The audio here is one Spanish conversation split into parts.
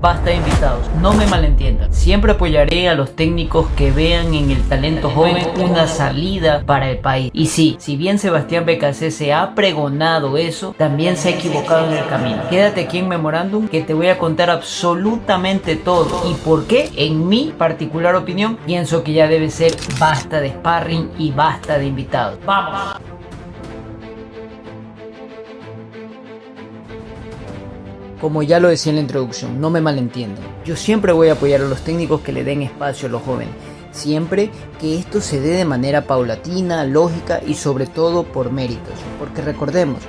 Basta de invitados, no me malentiendan. Siempre apoyaré a los técnicos que vean en el talento joven una salida para el país. Y sí, si bien Sebastián Beccacece ha pregonado eso, también se ha equivocado en el camino. Quédate aquí en Memorándum que te voy a contar absolutamente todo. ¿Y por qué? En mi particular opinión, pienso que ya debe ser basta de sparring y basta de invitados. ¡Vamos! Como ya lo decía en la introducción, no me malentiendan. Yo siempre voy a apoyar a los técnicos que le den espacio a los jóvenes. Siempre que esto se dé de manera paulatina, lógica y sobre todo por méritos. Porque recordemos,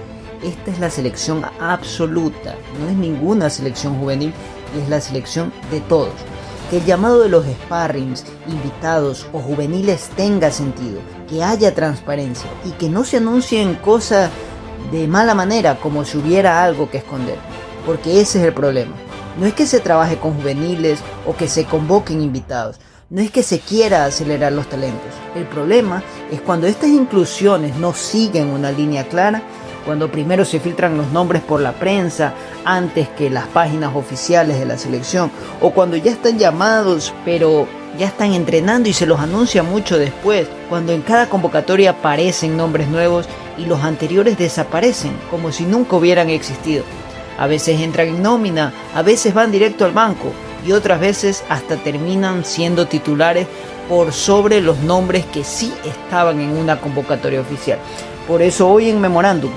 esta es la selección absoluta. No es ninguna selección juvenil y es la selección de todos. Que el llamado de los sparrings, invitados o juveniles tenga sentido. Que haya transparencia y que no se anuncien cosas de mala manera como si hubiera algo que esconder. Porque ese es el problema. No es que se trabaje con juveniles o que se convoquen invitados. No es que se quiera acelerar los talentos. El problema es cuando estas inclusiones no siguen una línea clara, cuando primero se filtran los nombres por la prensa antes que las páginas oficiales de la selección, o cuando ya están llamados pero ya están entrenando y se los anuncia mucho después, cuando en cada convocatoria aparecen nombres nuevos y los anteriores desaparecen como si nunca hubieran existido. A veces entran en nómina, a veces van directo al banco y otras veces hasta terminan siendo titulares por sobre los nombres que sí estaban en una convocatoria oficial. Por eso hoy en Memorándum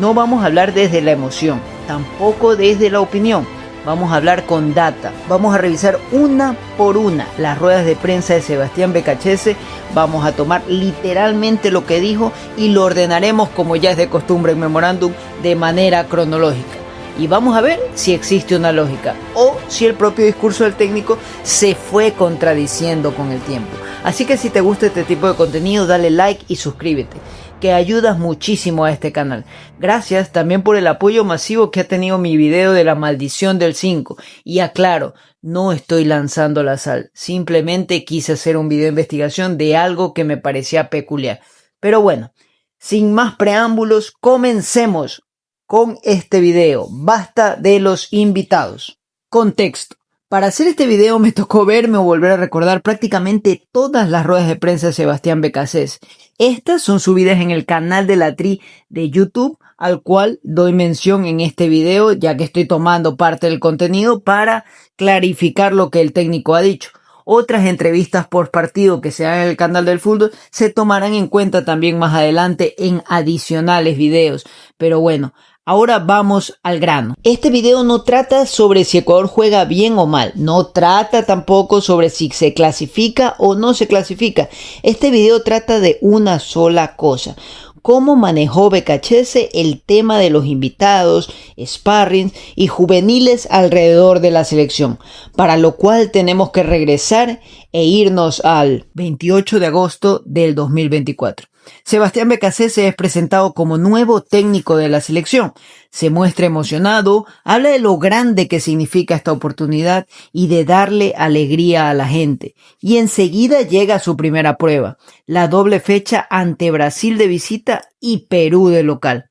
no vamos a hablar desde la emoción, tampoco desde la opinión. Vamos a hablar con data, vamos a revisar una por una las ruedas de prensa de Sebastián Beccacece, vamos a tomar literalmente lo que dijo y lo ordenaremos como ya es de costumbre en Memorándum de manera cronológica. Y vamos a ver si existe una lógica o si el propio discurso del técnico se fue contradiciendo con el tiempo. Así que si te gusta este tipo de contenido, dale like y suscríbete, que ayudas muchísimo a este canal. Gracias también por el apoyo masivo que ha tenido mi video de la maldición del 5. Y aclaro, no estoy lanzando la sal, simplemente quise hacer un video de investigación de algo que me parecía peculiar. Pero bueno, sin más preámbulos, comencemos con este video. Basta de los invitados. Contexto. Para hacer este video me tocó verme o volver a recordar prácticamente todas las ruedas de prensa de Sebastián Beccacece. Estas son subidas en el canal de la Tri de YouTube, al cual doy mención en este video, ya que estoy tomando parte del contenido para clarificar lo que el técnico ha dicho. Otras entrevistas por partido que se dan en el canal del fútbol se tomarán en cuenta también más adelante en adicionales videos. Pero bueno, ahora vamos al grano. Este video no trata sobre si Ecuador juega bien o mal. No trata tampoco sobre si se clasifica o no se clasifica. Este video trata de una sola cosa: cómo manejó Beccacece el tema de los invitados, sparrings y juveniles alrededor de la selección, para lo cual tenemos que regresar e irnos al 28 de agosto del 2024. Sebastián Beccacece es presentado como nuevo técnico de la selección. Se muestra emocionado, habla de lo grande que significa esta oportunidad y de darle alegría a la gente. Y enseguida llega su primera prueba, la doble fecha ante Brasil de visita y Perú de local.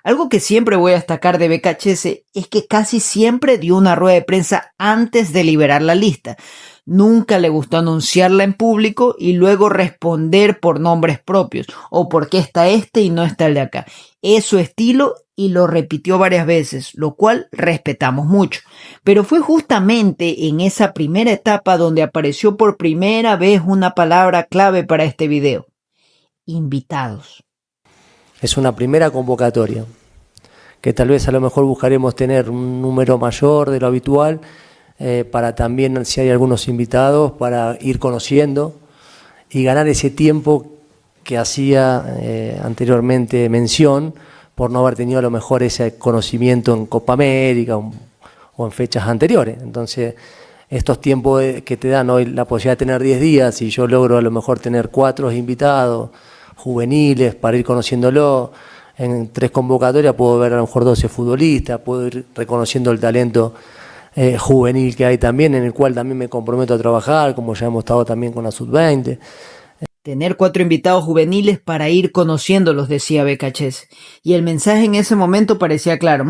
Algo que siempre voy a destacar de Beccacece es que casi siempre dio una rueda de prensa antes de liberar la lista. Nunca le gustó anunciarla en público y luego responder por nombres propios o por qué está este y no está el de acá. Es su estilo y lo repitió varias veces, lo cual respetamos mucho. Pero fue justamente en esa primera etapa donde apareció por primera vez una palabra clave para este video: invitados. Es una primera convocatoria, que tal vez a lo mejor buscaremos tener un número mayor de lo habitual, para también, si hay algunos invitados, para ir conociendo y ganar ese tiempo que hacía anteriormente mención, por no haber tenido a lo mejor ese conocimiento en Copa América o en fechas anteriores. Entonces, estos tiempos que te dan hoy la posibilidad de tener 10 días, y yo logro a lo mejor tener 4 invitados juveniles para ir conociéndolo, en 3 convocatorias puedo ver a lo mejor 12 futbolistas, puedo ir reconociendo el talento juvenil que hay también, en el cual también me comprometo a trabajar, como ya hemos estado también con la Sub-20. tener 4 invitados juveniles para ir conociéndolos, decía Becachese. Y el mensaje en ese momento parecía claro.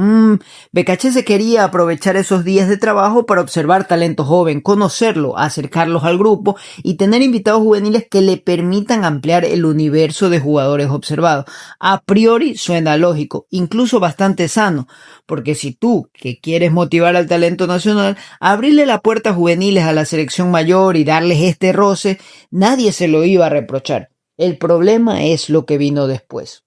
Becachese quería aprovechar esos días de trabajo para observar talento joven, conocerlo, acercarlos al grupo y tener invitados juveniles que le permitan ampliar el universo de jugadores observados. A priori suena lógico, incluso bastante sano, porque si tú, que quieres motivar al talento nacional, abrirle la puerta a juveniles a la selección mayor y darles este roce, nadie se lo iba a reprochar. El problema es lo que vino después.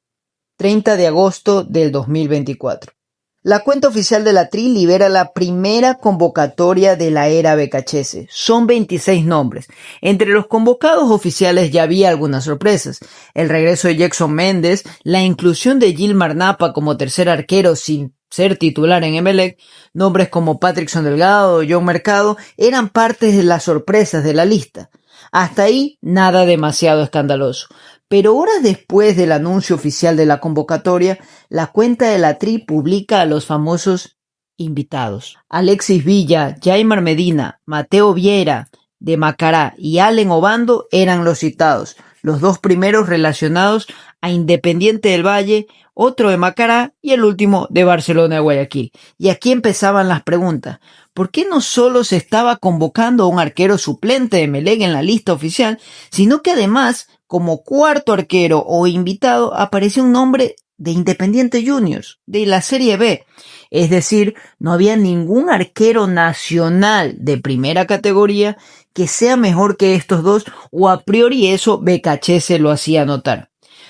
30 de agosto del 2024. La cuenta oficial de la TRI libera la primera convocatoria de la era Becachese. Son 26 nombres. Entre los convocados oficiales ya había algunas sorpresas. El regreso de Jackson Méndez, la inclusión de Gilmar Napa como tercer arquero sin ser titular en Emelec, nombres como Patrickson Delgado o John Mercado eran partes de las sorpresas de la lista. Hasta ahí nada demasiado escandaloso. Pero horas después del anuncio oficial de la convocatoria, la cuenta de la TRI publica a los famosos invitados. Alexis Villa, Jaimar Medina, Mateo Vieira de Macará y Allen Obando eran los citados, los dos primeros relacionados a Independiente del Valle, otro de Macará y el último de Barcelona de Guayaquil. Y aquí empezaban las preguntas. ¿Por qué no solo se estaba convocando a un arquero suplente de Emelec en la lista oficial, sino que además, como cuarto arquero o invitado, apareció un nombre de Independiente Juniors, de la Serie B? Es decir, no había ningún arquero nacional de primera categoría que sea mejor que estos dos, o a priori eso Becachese lo hacía notar.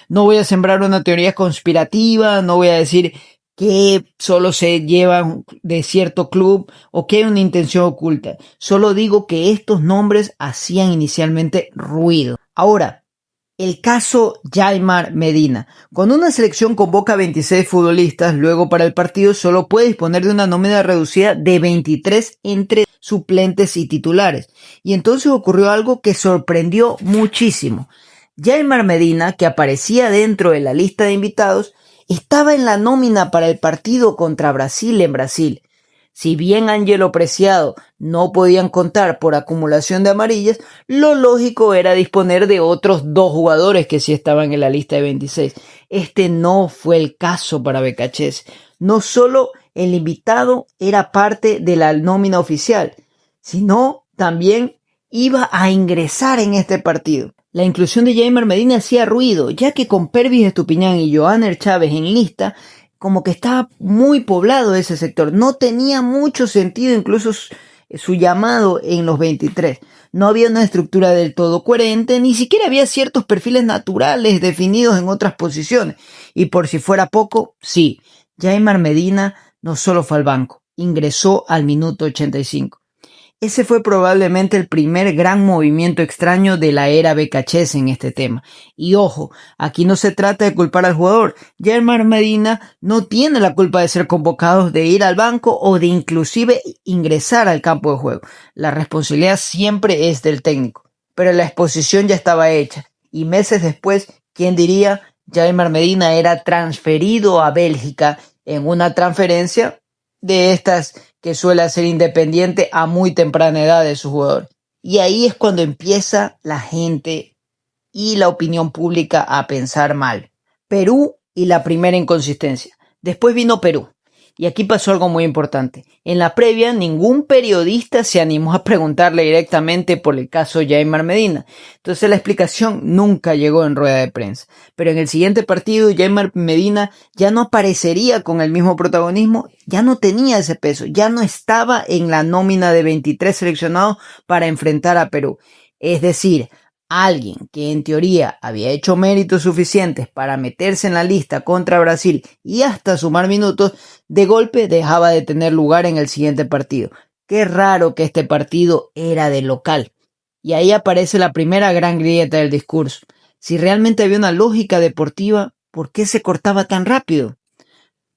No voy a sembrar una teoría conspirativa, no voy a decir que solo se llevan de cierto club o que hay una intención oculta. Solo digo que estos nombres hacían inicialmente ruido. Ahora, el caso Jaimar Medina. Cuando una selección convoca a 26 futbolistas, luego para el partido solo puede disponer de una nómina reducida de 23 entre suplentes y titulares. Y entonces ocurrió algo que sorprendió muchísimo. Jaimar Medina, que aparecía dentro de la lista de invitados, estaba en la nómina para el partido contra Brasil en Brasil. Si bien Ángelo Preciado no podían contar por acumulación de amarillas, lo lógico era disponer de otros 2 jugadores que sí estaban en la lista de 26. Este no fue el caso para Becachese. No solo el invitado era parte de la nómina oficial, sino también iba a ingresar en este partido. La inclusión de Jaimar Medina hacía ruido, ya que con Pervis Estupiñán y Johanner Chávez en lista, como que estaba muy poblado ese sector. No tenía mucho sentido incluso su llamado en los 23. No había una estructura del todo coherente, ni siquiera había ciertos perfiles naturales definidos en otras posiciones. Y por si fuera poco, sí, Jaimar Medina no solo fue al banco, ingresó al minuto 85. Ese fue probablemente el primer gran movimiento extraño de la era Becachese en este tema. Y ojo, aquí no se trata de culpar al jugador. Jaimar Medina no tiene la culpa de ser convocados, de ir al banco o de inclusive ingresar al campo de juego. La responsabilidad siempre es del técnico. Pero la exposición ya estaba hecha. Y meses después, ¿quién diría? Jaimar Medina era transferido a Bélgica en una transferencia de estas que suele hacer Independiente a muy temprana edad de su jugador. Y ahí es cuando empieza la gente y la opinión pública a pensar mal. Perú y la primera inconsistencia. Después vino Perú. Y aquí pasó algo muy importante. En la previa, ningún periodista se animó a preguntarle directamente por el caso Jaimar Medina. Entonces la explicación nunca llegó en rueda de prensa. Pero en el siguiente partido, Jaimar Medina ya no aparecería con el mismo protagonismo, ya no tenía ese peso, ya no estaba en la nómina de 23 seleccionados para enfrentar a Perú. Es decir, alguien que en teoría había hecho méritos suficientes para meterse en la lista contra Brasil y hasta sumar minutos, de golpe dejaba de tener lugar en el siguiente partido. Qué raro que este partido era de local. Y ahí aparece la primera gran grieta del discurso. Si realmente había una lógica deportiva, ¿por qué se cortaba tan rápido?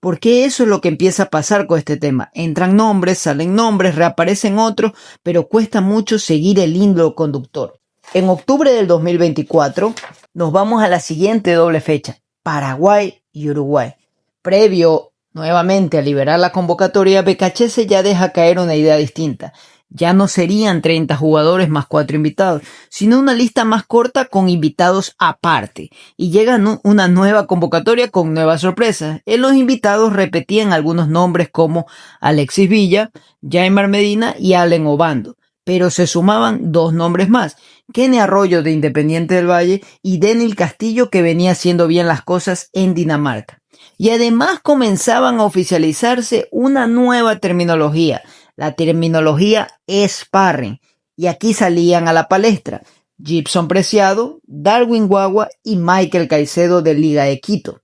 Porque eso es lo que empieza a pasar con este tema. Entran nombres, salen nombres, reaparecen otros, pero cuesta mucho seguir el hilo conductor. En octubre del 2024 nos vamos a la siguiente doble fecha, Paraguay y Uruguay. Previo nuevamente a liberar la convocatoria, Becachese ya deja caer una idea distinta. Ya no serían 30 jugadores más 4 invitados, sino una lista más corta con invitados aparte. Y llega una nueva convocatoria con nuevas sorpresas. En los invitados repetían algunos nombres como Alexis Villa, Jaimar Medina y Allen Obando. Pero se sumaban 2 nombres más, Kenny Arroyo de Independiente del Valle y Denil Castillo, que venía haciendo bien las cosas en Dinamarca. Y además comenzaban a oficializarse una nueva terminología, la terminología sparring. Y aquí salían a la palestra Gibson Preciado, Darwin Guagua y Michael Caicedo de Liga de Quito.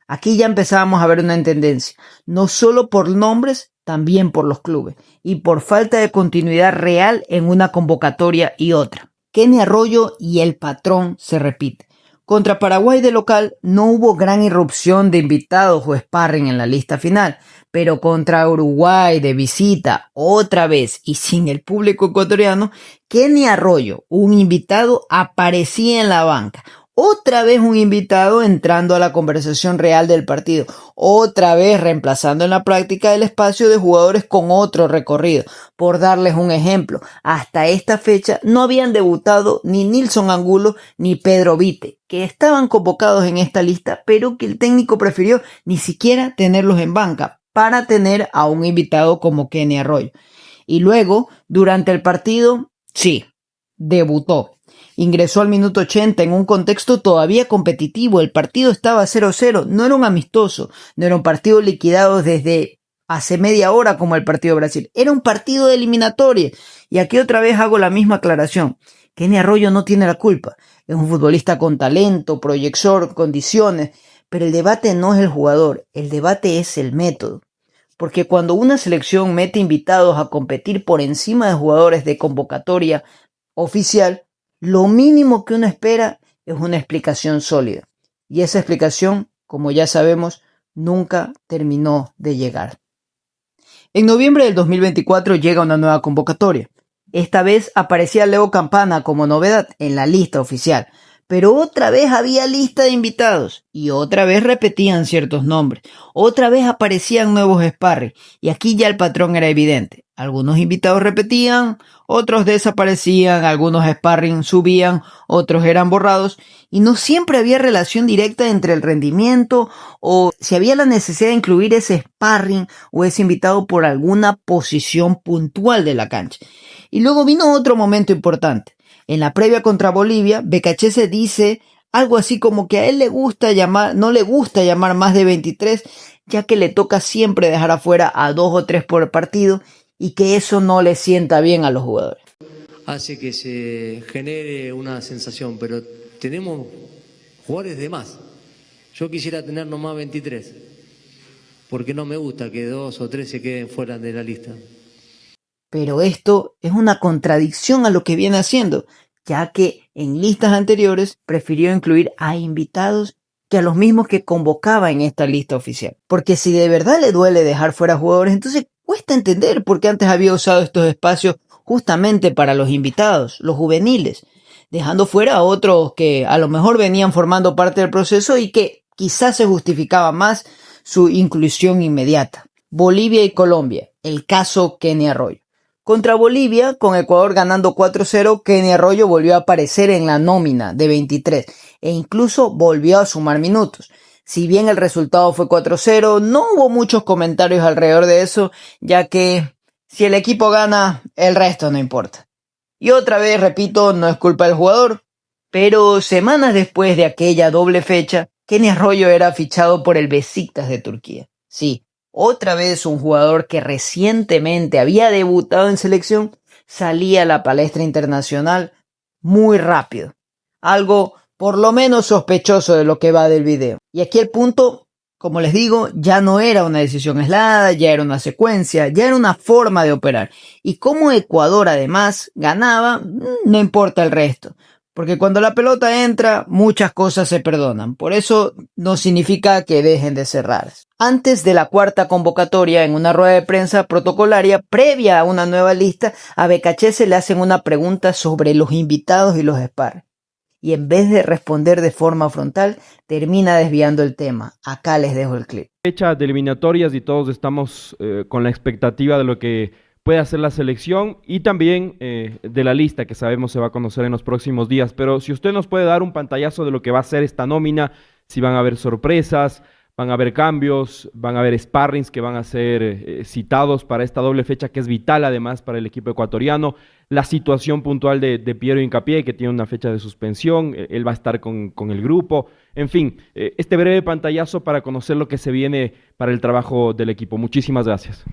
Aquí ya empezábamos a ver una tendencia, no solo por nombres, también por los clubes y por falta de continuidad real en una convocatoria y otra. Kenny Arroyo y el patrón se repite. Contra Paraguay de local no hubo gran irrupción de invitados o sparring en la lista final, pero contra Uruguay de visita otra vez y sin el público ecuatoriano, Kenny Arroyo, un invitado, aparecía en la banca. Otra vez un invitado entrando a la conversación real del partido. Otra vez reemplazando en la práctica el espacio de jugadores con otro recorrido. Por darles un ejemplo, hasta esta fecha no habían debutado ni Nilson Angulo ni Pedro Vite, que estaban convocados en esta lista, pero que el técnico prefirió ni siquiera tenerlos en banca para tener a un invitado como Kenny Arroyo. Y luego, durante el partido, sí, debutó. Ingresó al minuto 80 en un contexto todavía competitivo. El partido estaba 0-0, no era un amistoso, no era un partido liquidado desde hace media hora como el partido de Brasil. Era un partido de eliminatoria. Y aquí otra vez hago la misma aclaración. Kenny Arroyo no tiene la culpa. Es un futbolista con talento, proyección, condiciones. Pero el debate no es el jugador, el debate es el método. Porque cuando una selección mete invitados a competir por encima de jugadores de convocatoria oficial, lo mínimo que uno espera es una explicación sólida. Y esa explicación, como ya sabemos, nunca terminó de llegar. En noviembre del 2024 llega una nueva convocatoria. Esta vez aparecía Leo Campana como novedad en la lista oficial. Pero otra vez había lista de invitados y otra vez repetían ciertos nombres. Otra vez aparecían nuevos sparring y aquí ya el patrón era evidente. Algunos invitados repetían, otros desaparecían, algunos sparring subían, otros eran borrados y no siempre había relación directa entre el rendimiento o si había la necesidad de incluir ese sparring o ese invitado por alguna posición puntual de la cancha. Y luego vino otro momento importante. En la previa contra Bolivia, Becachese dice algo así como que a él no le gusta llamar más de 23, ya que le toca siempre dejar afuera a 2 o 3 por partido y que eso no le sienta bien a los jugadores. Hace que se genere una sensación, pero tenemos jugadores de más. Yo quisiera tener nomás 23, porque no me gusta que 2 o 3 se queden fuera de la lista. Pero esto es una contradicción a lo que viene haciendo, ya que en listas anteriores prefirió incluir a invitados que a los mismos que convocaba en esta lista oficial. Porque si de verdad le duele dejar fuera jugadores, entonces cuesta entender por qué antes había usado estos espacios justamente para los invitados, los juveniles, dejando fuera a otros que a lo mejor venían formando parte del proceso y que quizás se justificaba más su inclusión inmediata. Bolivia y Colombia, el caso Kenny Arroyo. Contra Bolivia, con Ecuador ganando 4-0, Kenny Arroyo volvió a aparecer en la nómina de 23 e incluso volvió a sumar minutos. Si bien el resultado fue 4-0, no hubo muchos comentarios alrededor de eso, ya que si el equipo gana, el resto no importa. Y otra vez, repito, no es culpa del jugador, pero semanas después de aquella doble fecha, Kenny Arroyo era fichado por el Beşiktaş de Turquía. Sí. Otra vez un jugador que recientemente había debutado en selección salía a la palestra internacional muy rápido. Algo por lo menos sospechoso de lo que va del video. Y aquí el punto, como les digo, ya no era una decisión aislada, ya era una secuencia, ya era una forma de operar. Y como Ecuador además ganaba, no importa el resto. Porque cuando la pelota entra, muchas cosas se perdonan. Por eso no significa que dejen de ser raras. Antes de la cuarta convocatoria, en una rueda de prensa protocolaria previa a una nueva lista, a Becachese le hacen una pregunta sobre los invitados y los sparring. Y en vez de responder de forma frontal, termina desviando el tema. Acá les dejo el clip. Fecha de eliminatorias y todos estamos con la expectativa de lo que puede hacer la selección y también de la lista que sabemos se va a conocer en los próximos días. Pero si usted nos puede dar un pantallazo de lo que va a ser esta nómina, si van a haber sorpresas, van a haber cambios, van a haber sparrings que van a ser citados para esta doble fecha que es vital además para el equipo ecuatoriano, la situación puntual de Piero Hincapié que tiene una fecha de suspensión, él va a estar con el grupo, en fin, este breve pantallazo para conocer lo que se viene para el trabajo del equipo. Muchísimas gracias.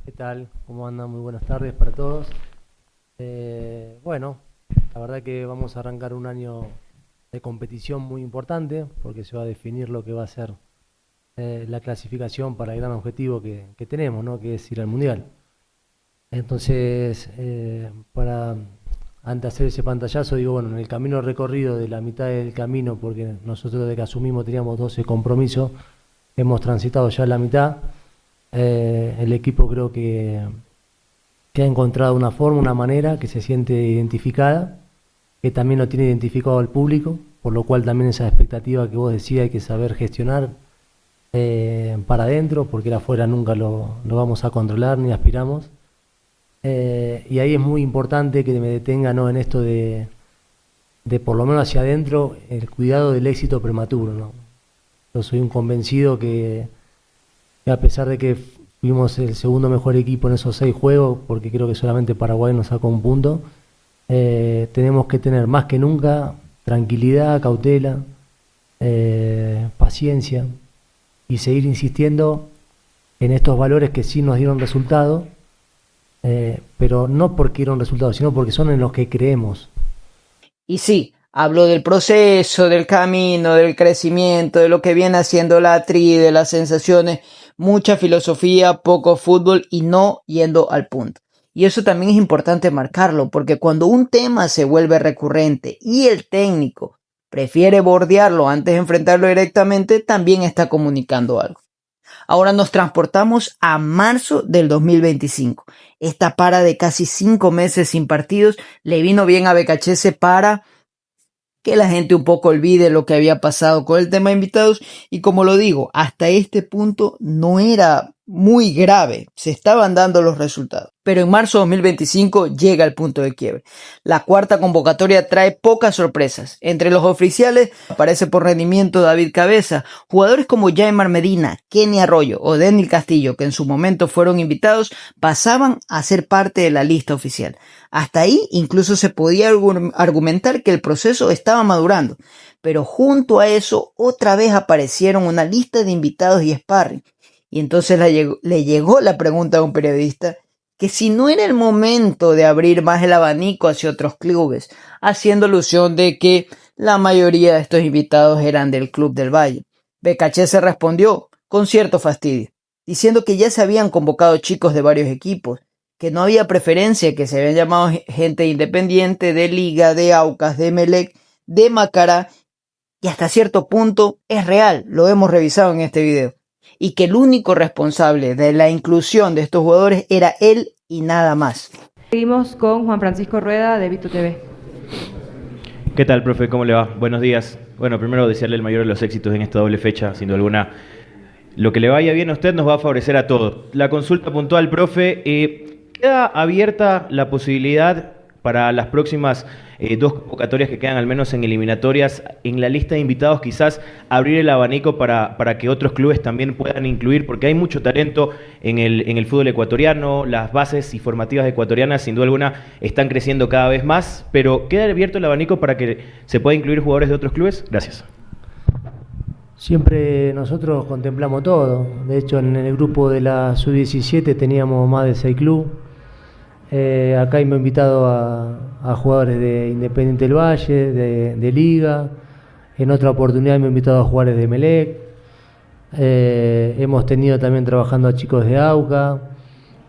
¿Qué tal? ¿Cómo andan? Muy buenas tardes para todos. Bueno, la verdad que vamos a arrancar un año de competición muy importante porque se va a definir lo que va a ser la clasificación para el gran objetivo que tenemos, ¿no? Que es ir al Mundial. Entonces, antes de hacer ese pantallazo, digo, bueno, en el camino recorrido de la mitad del camino, porque nosotros desde que asumimos teníamos 12 compromisos, hemos transitado ya la mitad. El equipo creo que ha encontrado una forma, una manera que se siente identificada, que también lo tiene identificado al público, por lo cual también esa expectativa que vos decías hay que saber gestionar para adentro, porque la afuera nunca lo vamos a controlar ni aspiramos. Y ahí es muy importante que me detenga, ¿no?, en esto de por lo menos hacia adentro el cuidado del éxito prematuro, ¿no? Yo soy un convencido que a pesar de que fuimos el segundo mejor equipo en esos 6 juegos, porque creo que solamente Paraguay nos sacó un punto, tenemos que tener más que nunca tranquilidad, cautela, paciencia y seguir insistiendo en estos valores que sí nos dieron resultado, pero no porque dieron resultados, sino porque son en los que creemos. Y sí, hablo del proceso, del camino, del crecimiento, de lo que viene haciendo la tri, de las sensaciones, mucha filosofía, poco fútbol y no yendo al punto. Y eso también es importante marcarlo, porque cuando un tema se vuelve recurrente y el técnico prefiere bordearlo antes de enfrentarlo directamente, también está comunicando algo. Ahora nos transportamos a marzo del 2025. Esta para de casi 5 meses sin partidos le vino bien a Becachese para que la gente un poco olvide lo que había pasado con el tema de invitados y, como lo digo, hasta este punto no era muy grave, se estaban dando los resultados. Pero en marzo de 2025 llega el punto de quiebre. La cuarta convocatoria trae pocas sorpresas. Entre los oficiales aparece por rendimiento David Cabeza, jugadores como Jaimar Medina, Kenny Arroyo o Denil Castillo, que en su momento fueron invitados, pasaban a ser parte de la lista oficial. Hasta ahí incluso se podía argumentar que el proceso estaba madurando, pero junto a eso otra vez aparecieron una lista de invitados y sparring. Y entonces le llegó la pregunta a un periodista que si no era el momento de abrir más el abanico hacia otros clubes, haciendo alusión de que la mayoría de estos invitados eran del Club del Valle. Becachese respondió con cierto fastidio, diciendo que ya se habían convocado chicos de varios equipos, que no había preferencia, que se habían llamado gente independiente, de Liga, de Aucas, de Emelec, de Macará, y hasta cierto punto es real, lo hemos revisado en este video, y que el único responsable de la inclusión de estos jugadores era él y nada más. Seguimos con Juan Francisco Rueda de Vito TV. ¿Qué tal, profe? ¿Cómo le va? Buenos días. Bueno, primero desearle el mayor de los éxitos en esta doble fecha, sin duda alguna. Lo que le vaya bien a usted nos va a favorecer a todos. La consulta puntual, profe, ¿queda abierta la posibilidad para las próximas 2 convocatorias que quedan al menos en eliminatorias, en la lista de invitados quizás abrir el abanico para que otros clubes también puedan incluir? Porque hay mucho talento en el fútbol ecuatoriano, las bases y formativas ecuatorianas sin duda alguna están creciendo cada vez más, pero ¿queda abierto el abanico para que se pueda incluir jugadores de otros clubes? Gracias. Siempre nosotros contemplamos todo. De hecho, en el grupo de la Sub-17 teníamos más de 6 clubes. Acá hemos invitado a jugadores de Independiente del Valle, de Liga. En otra oportunidad hemos invitado a jugadores de Emelec. Hemos tenido también trabajando a chicos de AUCA.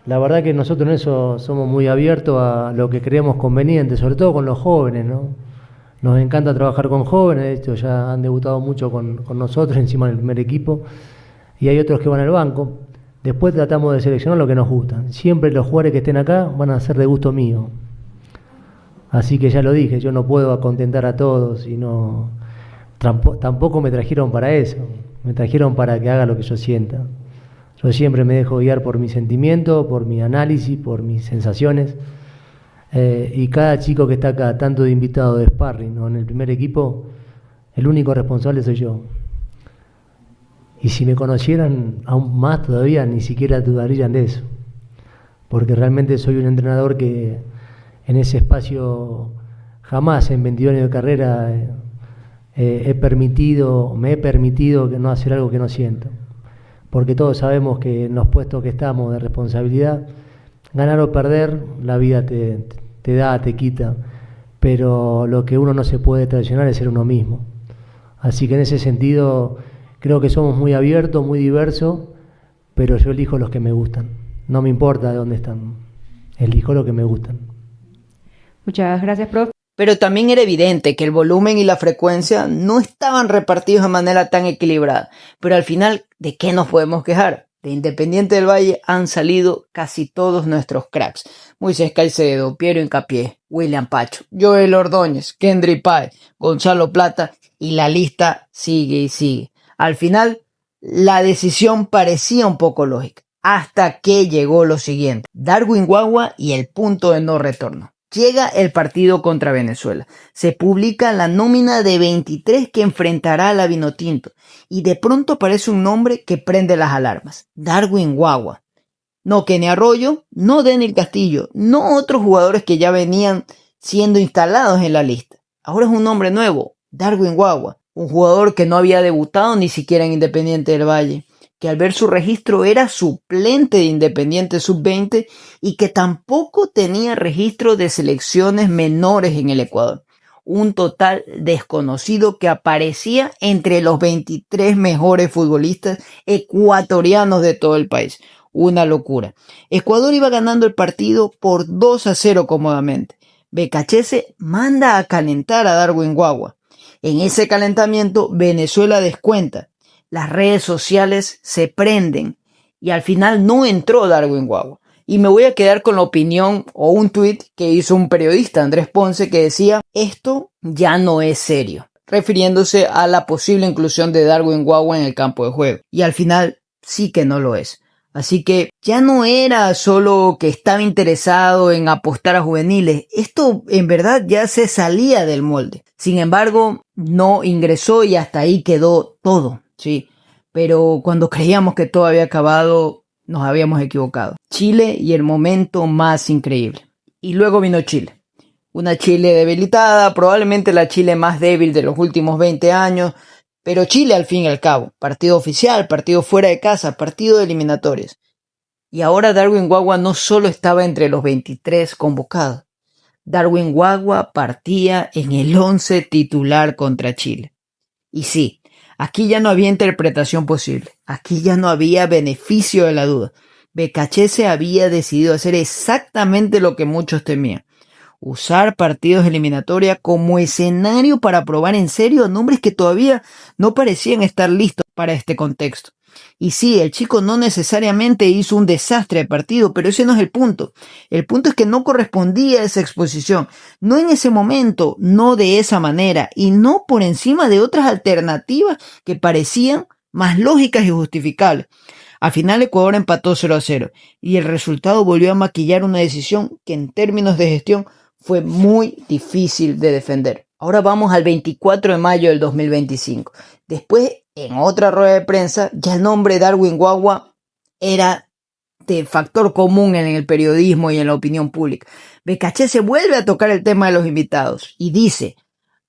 La verdad que nosotros en eso somos muy abiertos a lo que creemos conveniente, sobre todo con los jóvenes, ¿no? Nos encanta trabajar con jóvenes, de hecho ya han debutado mucho con nosotros encima del primer equipo, y hay otros que van al banco. Después tratamos de seleccionar lo que nos gusta. Siempre los jugadores que estén acá van a ser de gusto mío. Así que ya lo dije, yo no puedo contentar a todos y tampoco me trajeron para eso. Me trajeron para que haga lo que yo sienta. Yo siempre me dejo guiar por mi sentimiento, por mi análisis, por mis sensaciones. Y cada chico que está acá, tanto de invitado de sparring o en el primer equipo, el único responsable soy yo. Y si me conocieran aún más todavía, ni siquiera dudarían de eso. Porque realmente soy un entrenador que en ese espacio jamás en 22 años de carrera me he permitido que no hacer algo que no siento. Porque todos sabemos que en los puestos que estamos de responsabilidad, ganar o perder, la vida te da, te quita, pero lo que uno no se puede traicionar es ser uno mismo. Así que en ese sentido creo que somos muy abiertos, muy diversos, pero yo elijo los que me gustan. No me importa de dónde están, elijo los que me gustan. Muchas gracias, profe. Pero también era evidente que el volumen y la frecuencia no estaban repartidos de manera tan equilibrada. Pero al final, ¿de qué nos podemos quejar? De Independiente del Valle han salido casi todos nuestros cracks. Moisés Caicedo, Piero Hincapié, William Pacho, Joel Ordóñez, Kendry Páez, Gonzalo Plata y la lista sigue y sigue. Al final, la decisión parecía un poco lógica. Hasta que llegó lo siguiente. Darwin Guagua y el punto de no retorno. Llega el partido contra Venezuela. Se publica la nómina de 23 que enfrentará a la Vinotinto. Y de pronto aparece un nombre que prende las alarmas. Darwin Guagua. No Kenny Arroyo, no Daniel Castillo, no otros jugadores que ya venían siendo instalados en la lista. Ahora es un nombre nuevo, Darwin Guagua. Un jugador que no había debutado ni siquiera en Independiente del Valle, que al ver su registro era suplente de Independiente Sub-20 y que tampoco tenía registro de selecciones menores en el Ecuador. Un total desconocido que aparecía entre los 23 mejores futbolistas ecuatorianos de todo el país. Una locura. Ecuador iba ganando el partido por 2-0 cómodamente. Becachese manda a calentar a Darwin Guagua. En ese calentamiento Venezuela descuenta. Las redes sociales se prenden y al final no entró Darwin Guagua. Y me voy a quedar con la opinión o un tuit que hizo un periodista, Andrés Ponce, que decía: esto ya no es serio, refiriéndose a la posible inclusión de Darwin Guagua en el campo de juego. Y al final sí que no lo es. Así que ya no era solo que estaba interesado en apostar a juveniles. Esto en verdad ya se salía del molde. Sin embargo, no ingresó y hasta ahí quedó todo. Sí, pero cuando creíamos que todo había acabado, nos habíamos equivocado. Chile y el momento más increíble. Y luego vino Chile. Una Chile debilitada, probablemente la Chile más débil de los últimos 20 años, pero Chile al fin y al cabo. Partido oficial, partido fuera de casa, partido de eliminatorias. Y ahora Darwin Guagua no solo estaba entre los 23 convocados. Darwin Guagua partía en el 11 titular contra Chile. Y sí, aquí ya no había interpretación posible. Aquí ya no había beneficio de la duda. Becachese había decidido hacer exactamente lo que muchos temían. Usar partidos de eliminatoria como escenario para probar en serio a nombres que todavía no parecían estar listos para este contexto. Y sí, el chico no necesariamente hizo un desastre de partido, pero ese no es el punto. El punto es que no correspondía a esa exposición. No en ese momento, no de esa manera, y no por encima de otras alternativas que parecían más lógicas y justificables. Al final Ecuador empató 0-0 y el resultado volvió a maquillar una decisión que en términos de gestión fue muy difícil de defender. Ahora vamos al 24 de mayo del 2025. Después, en otra rueda de prensa, ya el nombre Darwin Guagua era de factor común en el periodismo y en la opinión pública. Becachese vuelve a tocar el tema de los invitados y dice: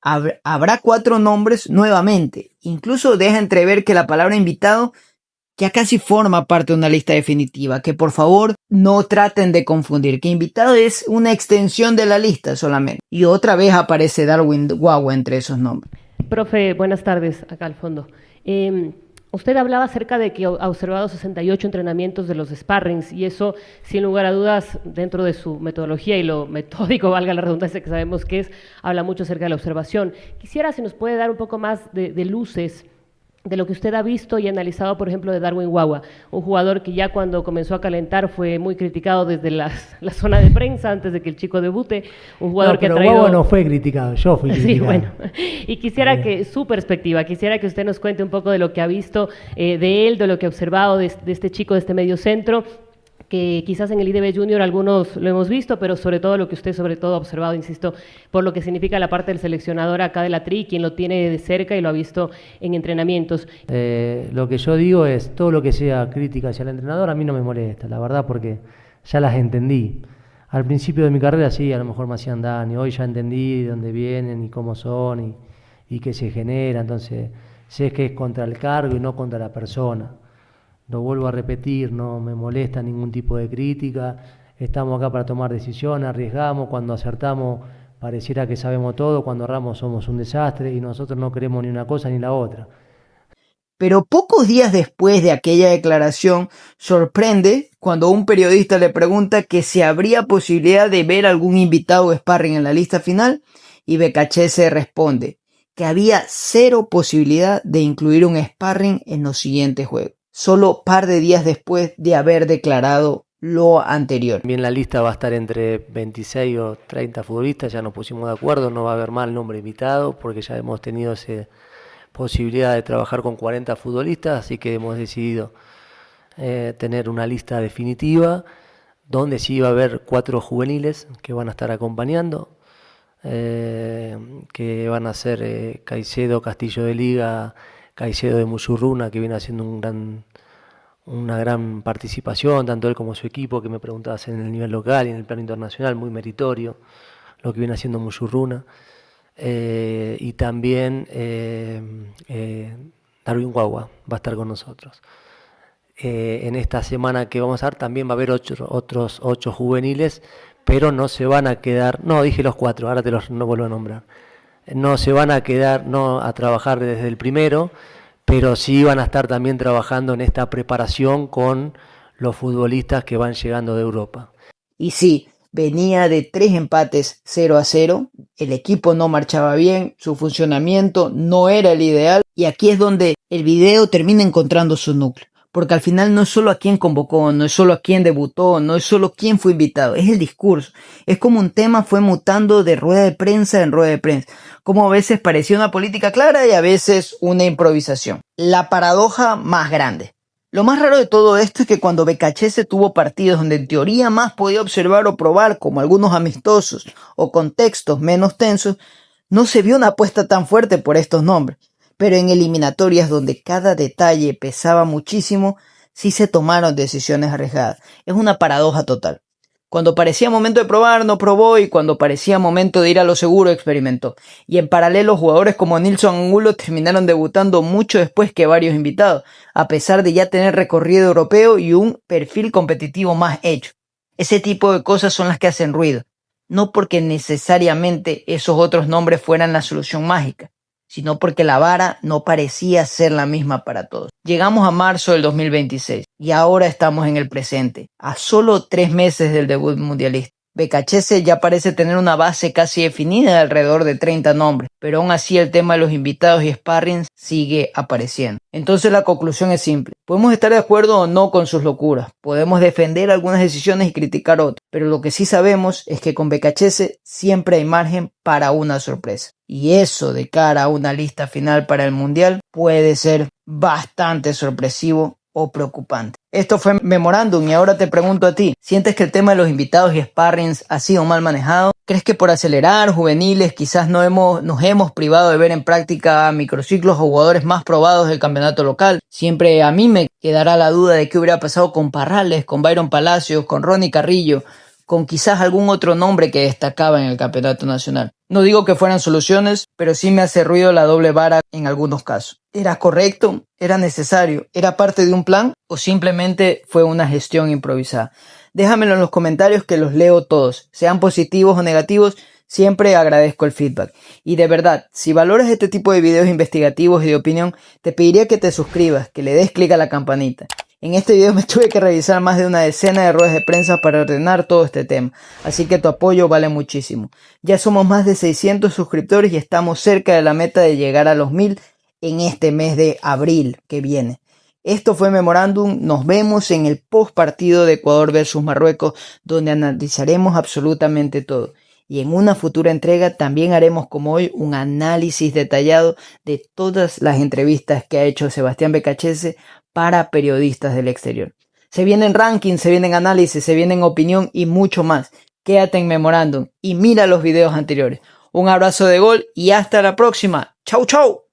habrá 4 nombres nuevamente. Incluso deja entrever que la palabra invitado ya casi forma parte de una lista definitiva, que por favor no traten de confundir, que invitado es una extensión de la lista solamente. Y otra vez aparece Darwin Guagua entre esos nombres. Profe, buenas tardes, acá al fondo. Usted hablaba acerca de que ha observado 68 entrenamientos de los sparrings y eso, sin lugar a dudas, dentro de su metodología y lo metódico, valga la redundancia que sabemos que es, habla mucho acerca de la observación. Quisiera si nos puede dar un poco más de luces de lo que usted ha visto y analizado, por ejemplo, de Darwin Guagua, un jugador que ya cuando comenzó a calentar fue muy criticado desde la zona de prensa antes de que el chico debute, un jugador que ha traído... Guagua no fue criticado, yo fui criticado. Sí, bueno, y quisiera que, su perspectiva, quisiera que usted nos cuente un poco de lo que ha visto de él, de lo que ha observado de este chico, de este medio centro, que quizás en el IDB Junior algunos lo hemos visto, pero sobre todo lo que usted sobre todo ha observado, insisto, por lo que significa la parte del seleccionador acá de la TRI, quien lo tiene de cerca y lo ha visto en entrenamientos. Lo que yo digo es, todo lo que sea crítica hacia el entrenador a mí no me molesta, la verdad, porque ya las entendí. Al principio de mi carrera sí, a lo mejor me hacían daño, hoy ya entendí de dónde vienen y cómo son y qué se genera, entonces sé que es contra el cargo y no contra la persona. Lo vuelvo a repetir, no me molesta ningún tipo de crítica, estamos acá para tomar decisiones, arriesgamos, cuando acertamos pareciera que sabemos todo, cuando erramos somos un desastre y nosotros no queremos ni una cosa ni la otra. Pero pocos días después de aquella declaración, sorprende cuando un periodista le pregunta que si habría posibilidad de ver algún invitado sparring en la lista final y Becachese responde que había cero posibilidad de incluir un sparring en los siguientes juegos. Solo par de días después de haber declarado lo anterior. Bien, la lista va a estar entre 26 o 30 futbolistas, ya nos pusimos de acuerdo, no va a haber más nombre invitado porque ya hemos tenido esa posibilidad de trabajar con 40 futbolistas, así que hemos decidido tener una lista definitiva donde sí va a haber 4 juveniles que van a estar acompañando, que van a ser Caicedo, Castillo de Liga, Caicedo de Musurruna, que viene haciendo una gran participación, tanto él como su equipo, que me preguntabas en el nivel local y en el plano internacional, muy meritorio lo que viene haciendo Musurruna. Y también Darwin Guagua va a estar con nosotros. En esta semana que vamos a dar también va a haber otros 8 juveniles, pero no se van a quedar, no, dije los 4, ahora no vuelvo a nombrar. No se van a quedar a trabajar desde el primero, pero sí van a estar también trabajando en esta preparación con los futbolistas que van llegando de Europa. Y sí, venía de 3 empates 0-0, el equipo no marchaba bien, su funcionamiento no era el ideal, y aquí es donde el video termina encontrando su núcleo. Porque al final no es solo a quién convocó, no es solo a quién debutó, no es solo quién fue invitado, es el discurso. Es como un tema fue mutando de rueda de prensa en rueda de prensa. Como a veces parecía una política clara y a veces una improvisación. La paradoja más grande. Lo más raro de todo esto es que cuando Becachese tuvo partidos donde en teoría más podía observar o probar, como algunos amistosos o contextos menos tensos, no se vio una apuesta tan fuerte por estos nombres. Pero en eliminatorias donde cada detalle pesaba muchísimo, sí se tomaron decisiones arriesgadas. Es una paradoja total. Cuando parecía momento de probar, no probó, y cuando parecía momento de ir a lo seguro, experimentó. Y en paralelo, jugadores como Nilson Angulo terminaron debutando mucho después que varios invitados, a pesar de ya tener recorrido europeo y un perfil competitivo más hecho. Ese tipo de cosas son las que hacen ruido, no porque necesariamente esos otros nombres fueran la solución mágica, sino porque la vara no parecía ser la misma para todos. Llegamos a marzo del 2026 y ahora estamos en el presente, a solo 3 meses del debut mundialista. Becachese ya parece tener una base casi definida de alrededor de 30 nombres, pero aún así el tema de los invitados y sparrings sigue apareciendo. Entonces la conclusión es simple. Podemos estar de acuerdo o no con sus locuras, podemos defender algunas decisiones y criticar otras, pero lo que sí sabemos es que con Becachese siempre hay margen para una sorpresa. Y eso de cara a una lista final para el Mundial puede ser bastante sorpresivo o preocupante. Esto fue Memorándum y ahora te pregunto a ti, ¿sientes que el tema de los invitados y sparrings ha sido mal manejado? ¿Crees que por acelerar juveniles quizás nos hemos privado de ver en práctica microciclos o jugadores más probados del campeonato local? Siempre a mí me quedará la duda de qué hubiera pasado con Parrales, con Byron Palacios, con Ronnie Carrillo, con quizás algún otro nombre que destacaba en el campeonato nacional. No digo que fueran soluciones, pero sí me hace ruido la doble vara en algunos casos. ¿Era correcto? ¿Era necesario? ¿Era parte de un plan? ¿O simplemente fue una gestión improvisada? Déjamelo en los comentarios que los leo todos. Sean positivos o negativos, siempre agradezco el feedback. Y de verdad, si valoras este tipo de videos investigativos y de opinión, te pediría que te suscribas, que le des clic a la campanita. En este video me tuve que revisar más de una decena de ruedas de prensa para ordenar todo este tema, así que tu apoyo vale muchísimo. Ya somos más de 600 suscriptores y estamos cerca de la meta de llegar a los 1000 en este mes de abril que viene. Esto fue Memorándum, nos vemos en el post partido de Ecuador versus Marruecos, donde analizaremos absolutamente todo. Y en una futura entrega también haremos como hoy un análisis detallado de todas las entrevistas que ha hecho Sebastián Becachese para periodistas del exterior. Se vienen rankings, se vienen análisis, se vienen opinión y mucho más. Quédate en Memorándum y mira los videos anteriores. Un abrazo de gol y hasta la próxima. ¡Chau, chau!